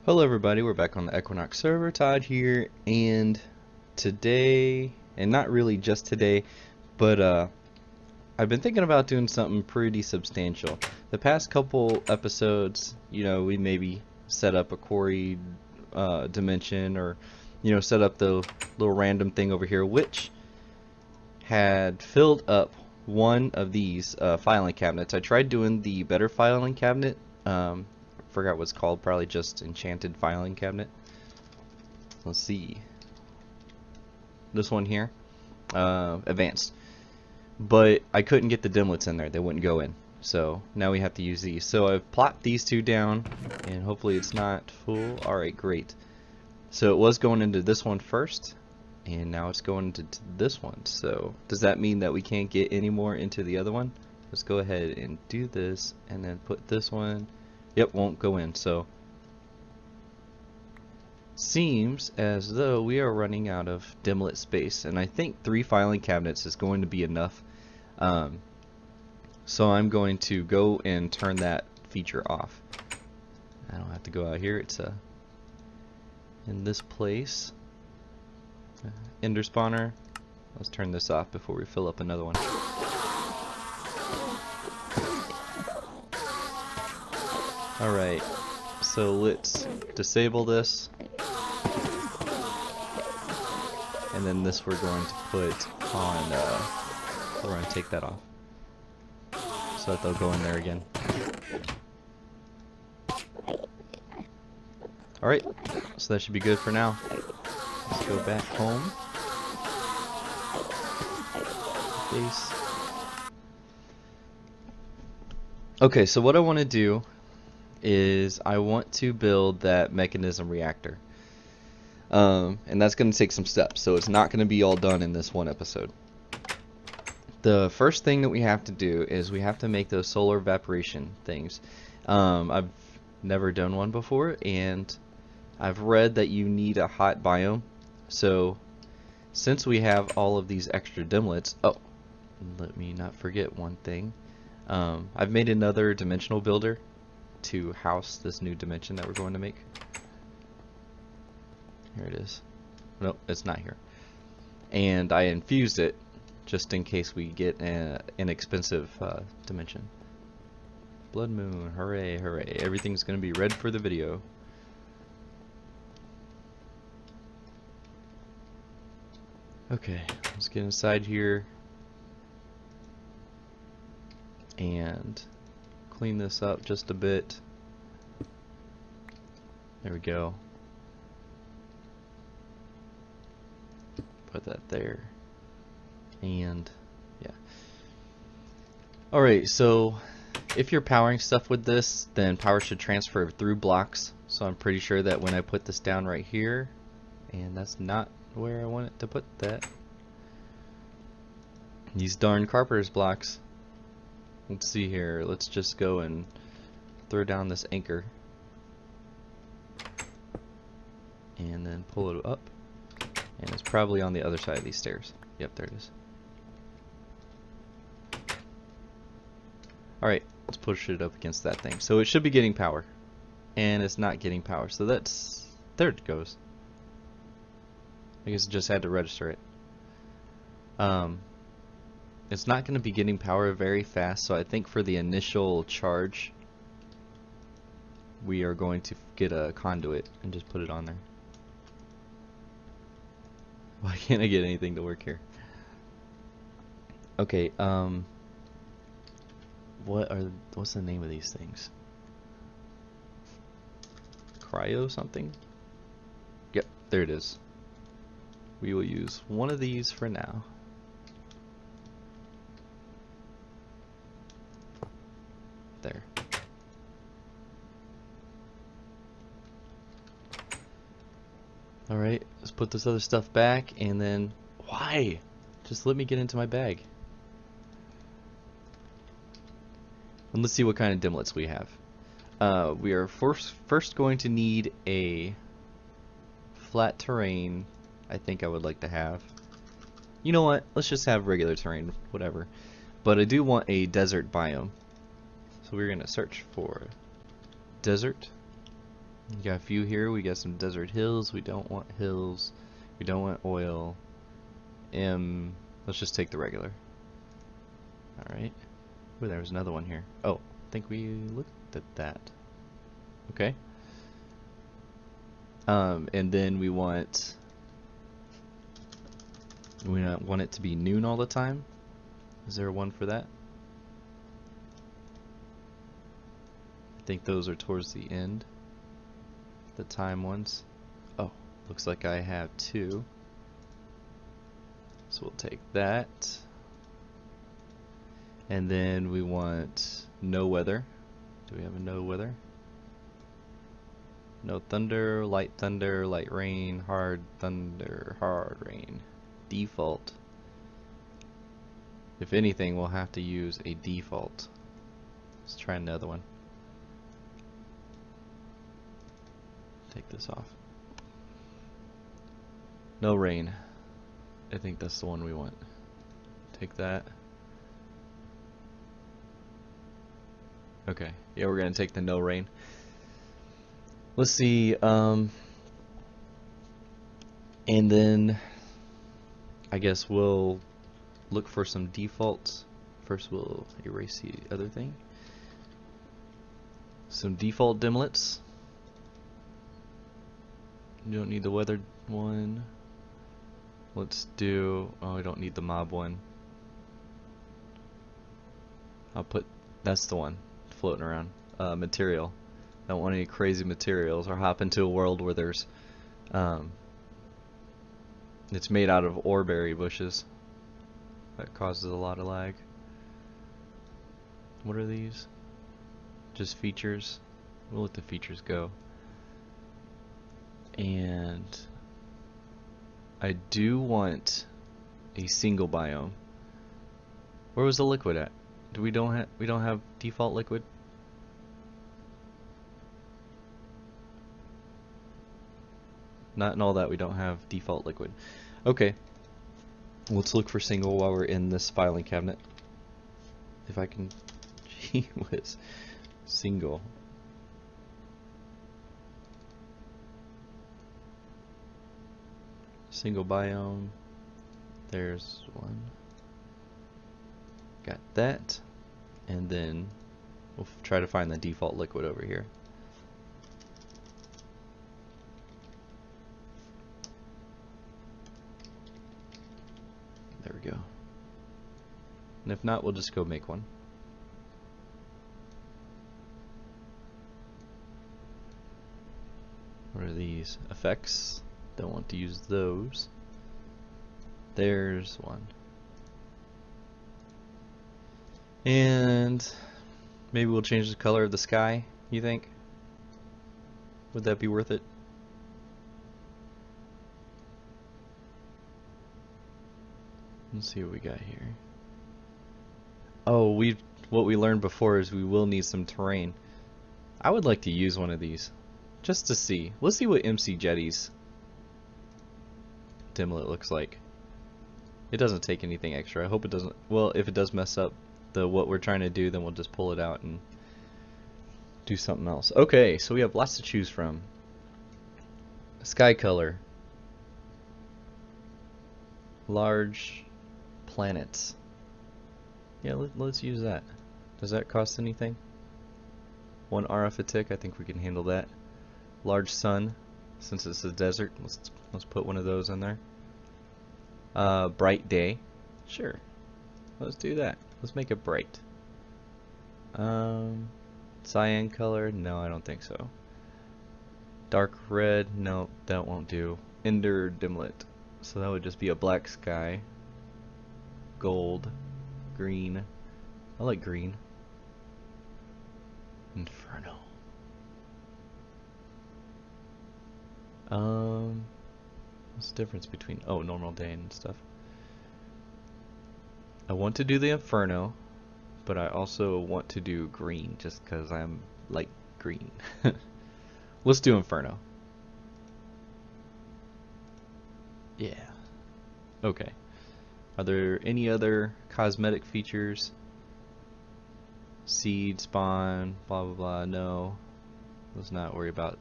Hello everybody, we're back on the Equinox server. Todd here, and today, and not really just today, but I've been thinking about doing something pretty substantial. The past couple episodes, we maybe set up a quarry dimension, or set up the little random thing over here, which had filled up one of these filing cabinets. I tried doing the better filing cabinet. Forgot what it's called, probably just enchanted filing cabinet. Let's see, this one here, advanced, but I couldn't get the dimlets in there, they wouldn't go in, so now we have to use these. So I've plopped these two down, and hopefully it's not full. Alright, great. So it was going into this one first, and now it's going into this one. So does that mean that we can't get any more into the other one? Let's go ahead and do this, and then put this one. Yep, won't go in. So seems as though we are running out of dimlet space, and I think 3 filing cabinets is going to be enough. So I'm going to go and turn that feature off. I don't have to go out here, it's in this place. Ender spawner. Let's turn this off before we fill up another one. Alright, so let's disable this, and then this we're going to put on, we're going to take that off, so that they'll go in there again. Alright, so that should be good for now. Let's go back home. Base. Okay, so what I want to do is I want to build that mechanism reactor, and that's going to take some steps, so it's not going to be all done in this one episode. The first thing that we have to do is we have to make those solar evaporation things. I've never done one before, and I've read that you need a hot biome. So since we have all of these extra dimlets, oh, let me not forget one thing. I've made another dimensional builder to house this new dimension that we're going to make. Here it is. Nope, it's not here. And I infused it just in case we get an inexpensive dimension. Blood moon, hooray, hooray. Everything's going to be red for the video. Okay, let's get inside here and clean this up just a bit. There we go. Put that there. And yeah. Alright, so if you're powering stuff with this, then power should transfer through blocks. So I'm pretty sure that when I put this down right here, and that's not where I want it to put that. These darn carpenter's blocks. Let's see here, let's just go and throw down this anchor and then pull it up, and it's probably on the other side of these stairs. Yep, there it is. Alright, let's push it up against that thing. So it should be getting power, and it's not getting power, so that's, there it goes. I guess it just had to register it. It's not going to be getting power very fast, so I think for the initial charge we are going to get a conduit and just put it on there. Why can't I get anything to work here? Okay, what's the name of these things? Cryo something? Yep, there it is. We will use one of these for now. There. Alright, let's put this other stuff back, and then why? Just let me get into my bag. And let's see what kind of dimlets we have. We are first going to need a flat terrain. I think I would like to have. You know what? Let's just have regular terrain, whatever. But I do want a desert biome. So we're going to search for desert. We got a few here. We got some desert hills. We don't want hills. We don't want oil. Let's just take the regular. Alright. Oh, there was another one here. Oh, I think we looked at that. Okay. And then we want it to be noon all the time. Is there one for that? I think those are towards the end. The time ones. Oh, looks like I have two. So we'll take that. And then we want no weather. Do we have a no weather? No thunder, light rain, hard thunder, hard rain. Default. If anything, we'll have to use a default. Let's try another one. Take this off. No rain. I think that's the one we want. Take that. Okay. Yeah, we're gonna take the no rain. Let's see. And then I guess we'll look for some defaults. First, we'll erase the other thing. Some default dimlets. You don't need the weather one. Let's do, oh, we don't need the mob one. I'll put, that's the one floating around. Material. Don't want any crazy materials or hop into a world where there's it's made out of oreberry bushes. That causes a lot of lag. What are these? Just features. We'll let the features go. And I do want a single biome. Where was the liquid at? We don't have default liquid? Not in all that we don't have default liquid. Okay. Let's look for single while we're in this filing cabinet. If I can gee whiz. Single. Single biome. There's one. Got that. And then we'll try to find the default liquid over here. There we go. And if not, we'll just go make one. What are these? Effects. Don't want to use those. There's one. And maybe we'll change the color of the sky, you think? Would that be worth it? Let's see what we got here. Oh, what we learned before is we will need some terrain. I would like to use one of these just to see. Let's see what MC Jetty's dimlet looks like. It doesn't take anything extra. I hope it doesn't. Well, if it does mess up what we're trying to do, then we'll just pull it out and do something else. Okay, so we have lots to choose from. Sky color. Large planets. Yeah, let's use that. Does that cost anything? 1 RF a tick. I think we can handle that. Large sun. Since it's a desert, let's put one of those in there. Bright day. Sure. Let's do that. Let's make it bright. Cyan color. No, I don't think so. Dark red. No, that won't do. Ender dimlet. So that would just be a black sky. Gold. Green. I like green. Inferno. What's the difference between, oh, normal day and stuff? I want to do the Inferno, but I also want to do green just because I'm like green. Let's do Inferno. Yeah. Okay. Are there any other cosmetic features? Seed, spawn, blah blah blah. No. Let's not worry about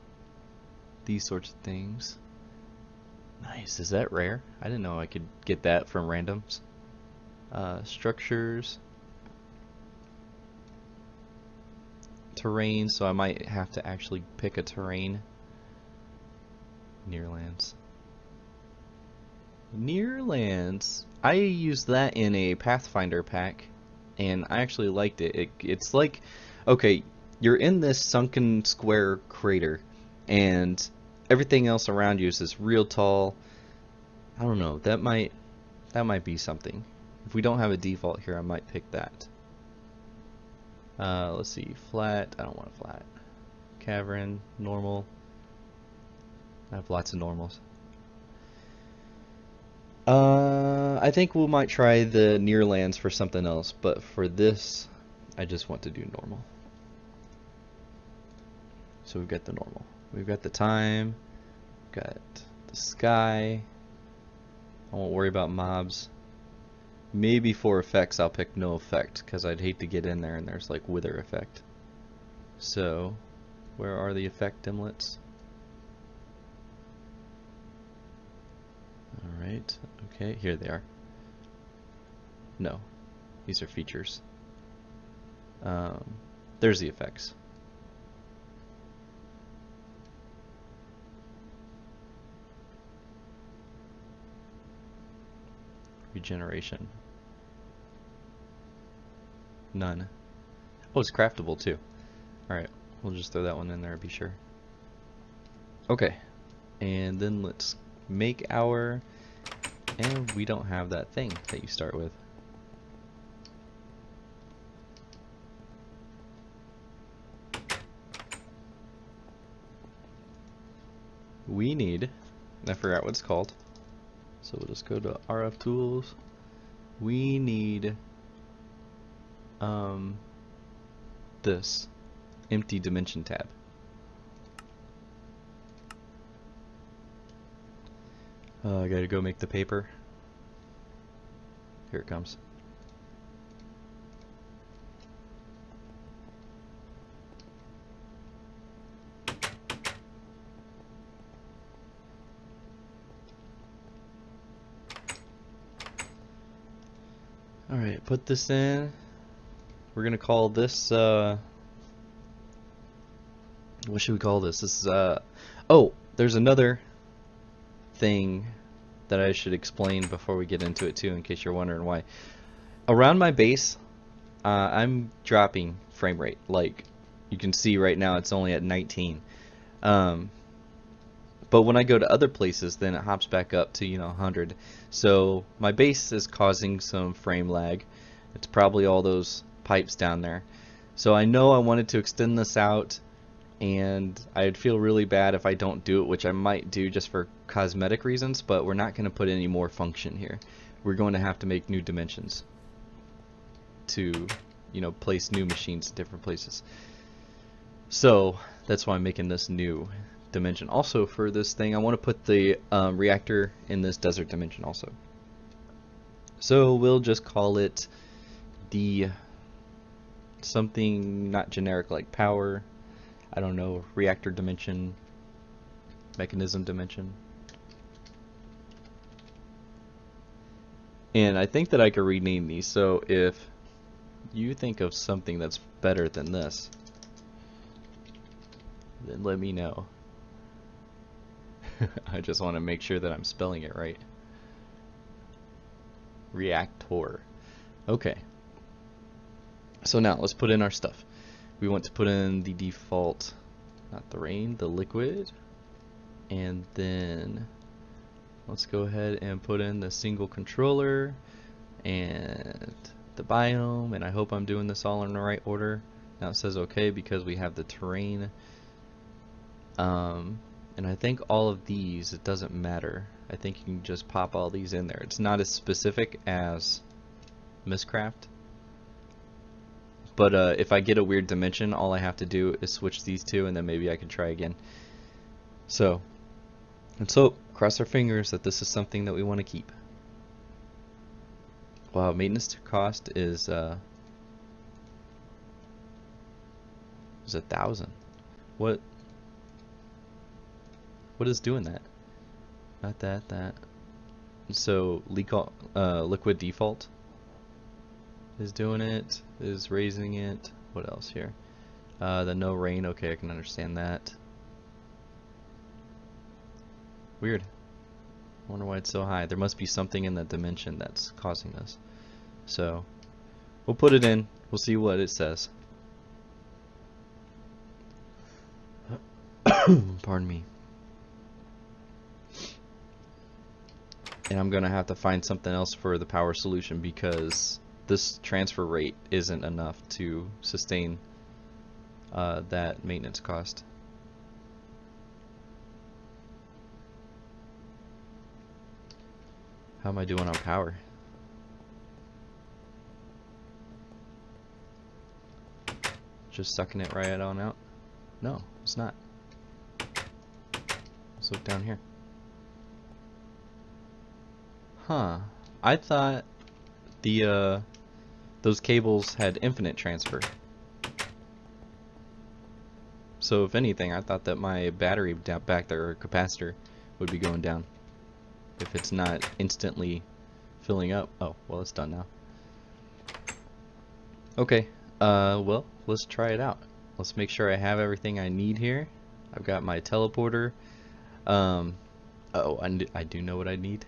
these sorts of things. Nice. Is that rare? I didn't know I could get that from randoms. Structures. Terrain, so I might have to actually pick a terrain. Nearlands. Nearlands. I used that in a Pathfinder pack, and I actually liked it. It's like, okay, you're in this sunken square crater, and everything else around you is this real tall. I don't know. That might be something. If we don't have a default here, I might pick that. Let's see. Flat. I don't want flat. Cavern. Normal. I have lots of normals. I think we might try the Nearlands for something else, but for this, I just want to do normal. So we've got the normal. We've got the time. We've got the sky. I won't worry about mobs. Maybe for effects I'll pick no effect, because I'd hate to get in there and there's like wither effect. So, where are the effect dimlets? Alright, okay, here they are. No, these are features. There's the effects. Regeneration. None. Oh, it's craftable too. Alright, we'll just throw that one in there to be sure. Okay, and then let's make our, and we don't have that thing that you start with. We need, I forgot what it's called, so we'll just go to RF tools. We need this empty dimension tab. I gotta go make the paper. Here it comes. Alright, put this in. We're gonna call this, what should we call this? This is, oh, there's another thing that I should explain before we get into it too, in case you're wondering why. Around my base, I'm dropping frame rate. Like, you can see right now it's only at 19. But when I go to other places, then it hops back up to, 100. So my base is causing some frame lag. It's probably all those pipes down there. So I know I wanted to extend this out, and I'd feel really bad if I don't do it, which I might do just for cosmetic reasons, but we're not going to put any more function here. We're going to have to make new dimensions to, place new machines in different places. So that's why I'm making this new dimension. Also, for this thing, I want to put the reactor in this desert dimension also. So we'll just call it the something not generic like power. I don't know, reactor dimension, mechanism dimension. And I think that I could rename these, so if you think of something that's better than this, then let me know. I just want to make sure that I'm spelling it right. Reactor. Okay. So now let's put in our stuff. We want to put in the default, not the rain, the liquid. And then let's go ahead and put in the single controller and the biome. And I hope I'm doing this all in the right order. Now it says okay because we have the terrain. And I think all of these, it doesn't matter. I think you can just pop all these in there. It's not as specific as Mistcraft. But if I get a weird dimension, all I have to do is switch these two, and then maybe I can try again. So, let's hope, cross our fingers, that this is something that we want to keep. Wow, maintenance cost is 1,000. What? What is doing that? Not that, that. So liquid default is doing it, is raising it. What else here? The no rain, okay, I can understand that. Weird. I wonder why it's so high. There must be something in that dimension that's causing this. So, we'll put it in. We'll see what it says. Pardon me. And I'm going to have to find something else for the power solution because this transfer rate isn't enough to sustain that maintenance cost. How am I doing on power? Just sucking it right on out? No, it's not. Let's look down here. Huh. I thought the those cables had infinite transfer. So if anything, I thought that my battery back there, or capacitor, would be going down if it's not instantly filling up. Oh, well, it's done now. Okay, well, let's try it out. Let's make sure I have everything I need here. I've got my teleporter. Oh, I do know what I need.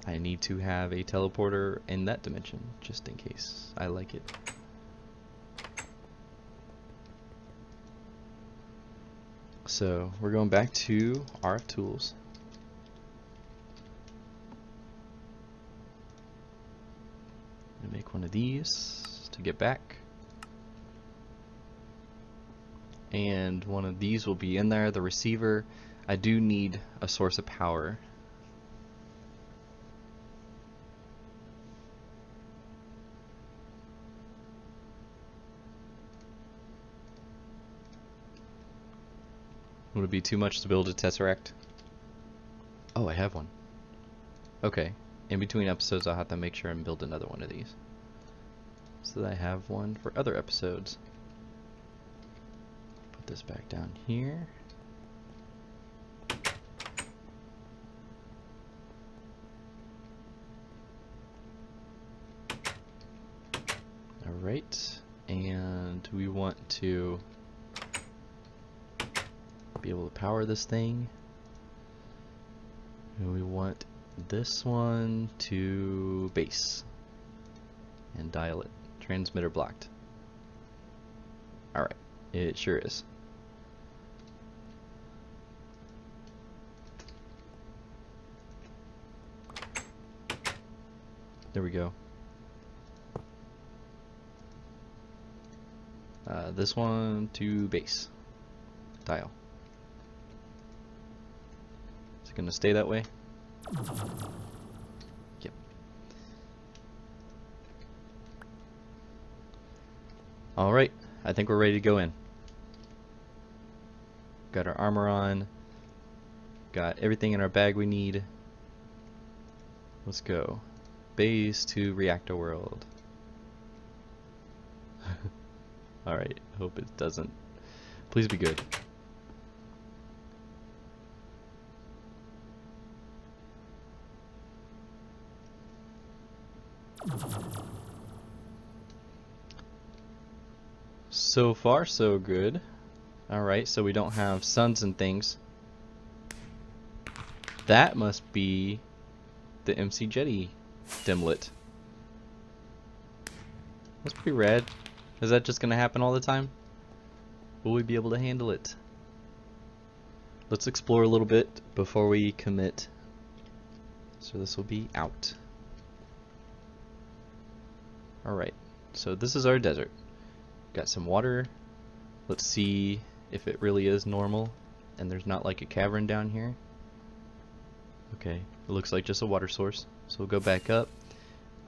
I need to have a teleporter in that dimension, just in case I like it. So we're going back to RF tools. I'm gonna make one of these to get back. And one of these will be in there, the receiver. I do need a source of power. Would it be too much to build a tesseract? Oh, I have one. Okay. In between episodes, I'll have to make sure and build another one of these, so that I have one for other episodes. Put this back down here. Alright. And we want to be able to power this thing, and we want this one to base and dial it. Transmitter blocked. Alright, it sure is. There we go. This one to base. Dial. Is it going to stay that way? Yep. Alright, I think we're ready to go in. Got our armor on. Got everything in our bag we need. Let's go. Base to reactor world. Alright, hope it doesn't. Please be good. So far, so good. Alright, so we don't have suns and things. That must be the MC Jetty dimlet. That's pretty rad. Is that just gonna happen all the time? Will we be able to handle it? Let's explore a little bit before we commit. So this will be out. Alright, so this is our desert. Got some water. Let's see if it really is normal and there's not like a cavern down here. Okay, it looks like just a water source. So we'll go back up.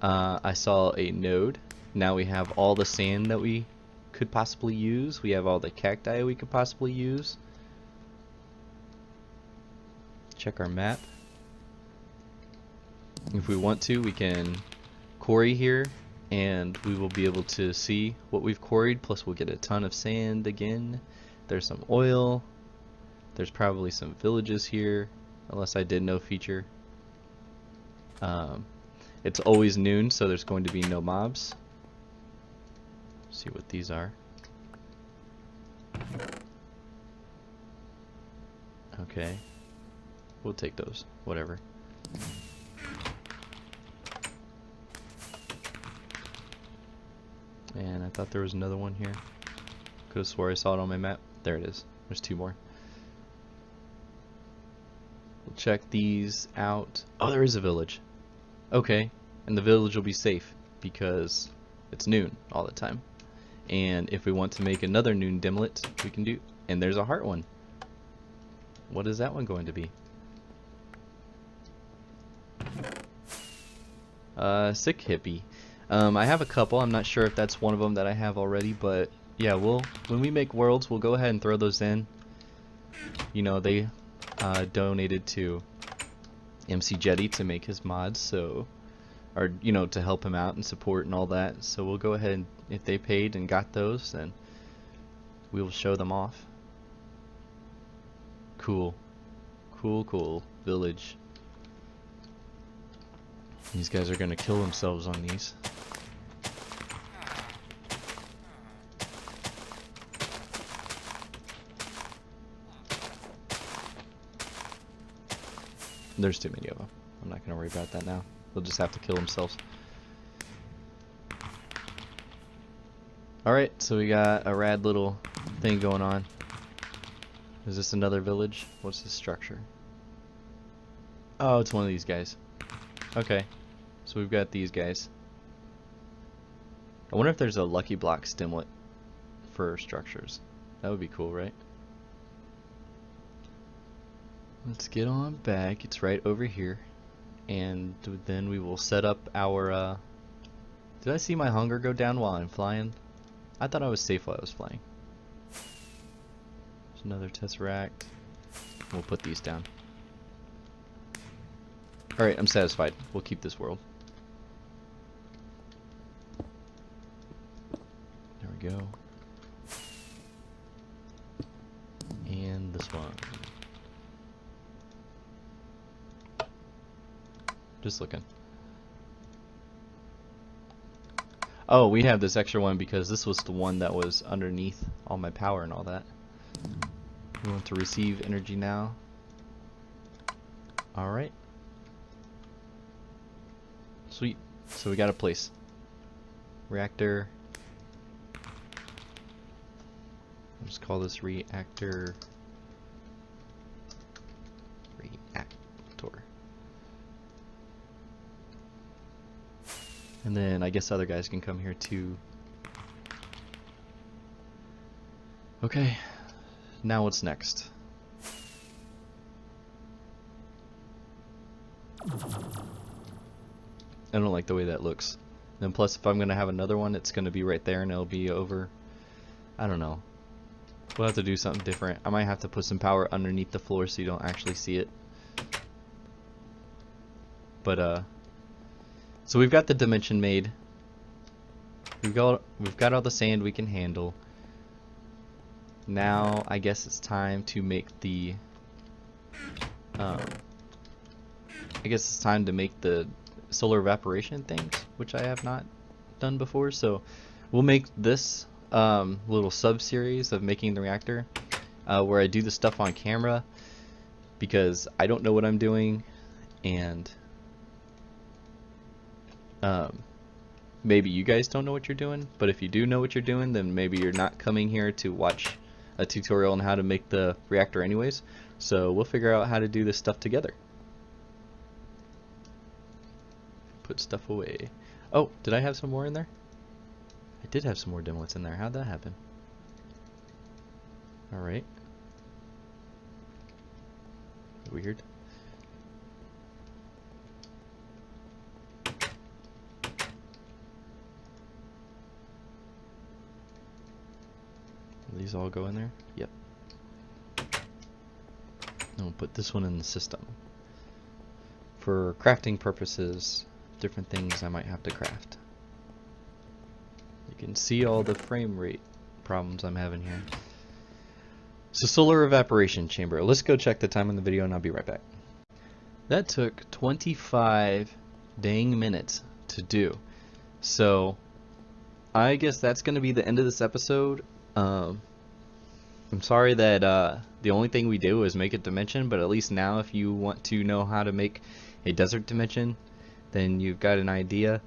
I saw a node. Now we have all the sand that we could possibly use. We have all the cacti we could possibly use. Check our map. If we want to, we can quarry here, and we will be able to see what we've quarried, plus we'll get a ton of sand again. There's some oil. There's probably some villages here, unless I did no feature. It's always noon, so there's going to be no mobs. See what these are. Okay. We'll take those. Whatever. And I thought there was another one here. Could have swore I saw it on my map. There it is. There's two more. We'll check these out. Oh, there is a village. Okay. And the village will be safe because it's noon all the time. And if we want to make another noon dimlet, we can do. And there's a heart one. What is that one going to be? Sick hippie. I have a couple. I'm not sure if that's one of them that I have already, but yeah, when we make worlds, we'll go ahead and throw those in. You know, they donated to MC Jetty to make his mods, so, or you know, to help him out and support and all that. So we'll go ahead and if they paid and got those, then we will show them off. Cool, cool, cool village. These guys are gonna kill themselves on these. There's too many of them. I'm not gonna worry about that now. They'll just have to kill themselves. Alright, so we got a rad little thing going on. Is this another village? What's this structure? Oh, it's one of these guys. Okay, so we've got these guys. I wonder if there's a lucky block stimlet for structures. That would be cool, right? Let's get on back. It's right over here. And then we will set up our... Did I see my hunger go down while I'm flying? I thought I was safe while I was flying. There's another tesseract. We'll put these down. Alright, I'm satisfied. We'll keep this world. There we go. And this one. Just looking. Oh, we have this extra one because this was the one that was underneath all my power and all that. We want to receive energy now. Alright. Sweet. So we got a place. Reactor. I'll just call this reactor. Reactor. And then I guess other guys can come here too. Okay. Now what's next? I don't like the way that looks. Then plus if I'm going to have another one, it's going to be right there and it'll be over. I don't know. We'll have to do something different. I might have to put some power underneath the floor so you don't actually see it. But so we've got the dimension made. We've got all the sand we can handle. Now I guess it's time to make the solar evaporation things, which I have not done before. So we'll make this little sub-series of making the reactor where I do the stuff on camera because I don't know what I'm doing, and maybe you guys don't know what you're doing, but if you do know what you're doing, then maybe you're not coming here to watch a tutorial on how to make the reactor anyways. So we'll figure out how to do this stuff together. Put stuff away. Oh, did I have some more in there? I did have some more dimlets in there. How'd that happen? Alright. Weird. Will these all go in there? Yep. And we'll put this one in the system. For crafting purposes, different things I might have to craft. You can see all the frame rate problems I'm having here. So solar evaporation chamber. Let's go check the time on the video and I'll be right back. That took 25 dang minutes to do. So I guess that's going to be the end of this episode. I'm sorry that the only thing we do is make a dimension, but at least now if you want to know how to make a desert dimension, then you've got an idea.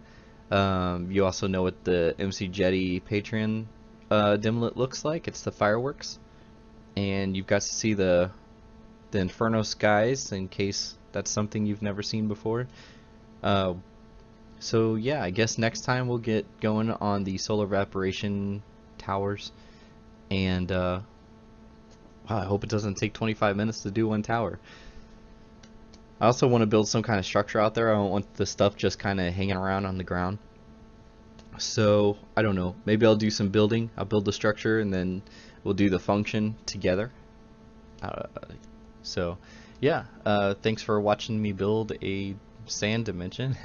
You also know what the MC Jetty Patreon dimlet looks like. It's the fireworks. And you've got to see the Inferno skies in case that's something you've never seen before. So yeah, I guess next time we'll get going on the solar evaporation towers. And wow, I hope it doesn't take 25 minutes to do one tower. I also want to build some kind of structure out there. I don't want the stuff just kind of hanging around on the ground. So I don't know, maybe I'll do some building. I'll build the structure and then we'll do the function together. So yeah, thanks for watching me build a sand dimension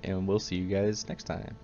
and we'll see you guys next time.